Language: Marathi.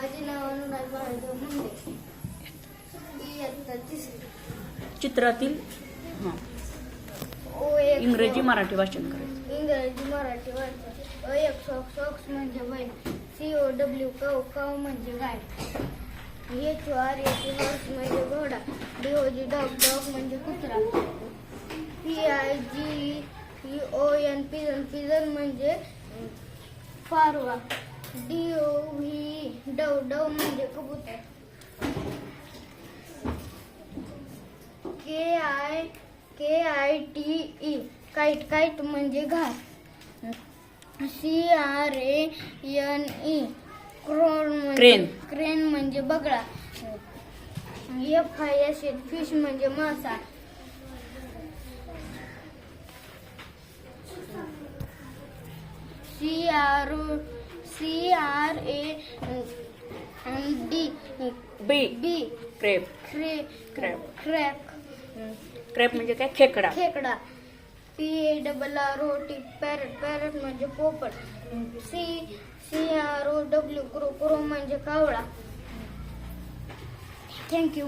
माझे नाव अनुराग बाळादेव मुंडे. इयत्ता तिसरी. चित्रातील इंग्रजी मराठी वाचन करायचं. इंग्रजी मराठी वाचन. एक सॉक्स म्हणजे बैल. COW काऊ म्हणजे गाय. HOR हॉर्स म्हणजे घोडा. DOG डॉग म्हणजे कुत्रा. PIGEON पिजन म्हणजे पारवा. DOV डव म्हणजे कबूतर. KITE काईट म्हणजे घास. CRANE क्रेन म्हणजे बगळा. FISH फिश म्हणजे मासा. CRAND क्रॅप म्हणजे काय? खेकडा. PARROT पॅरट म्हणजे पोपट. CROW क्रो म्हणजे कावळा. थँक्यू.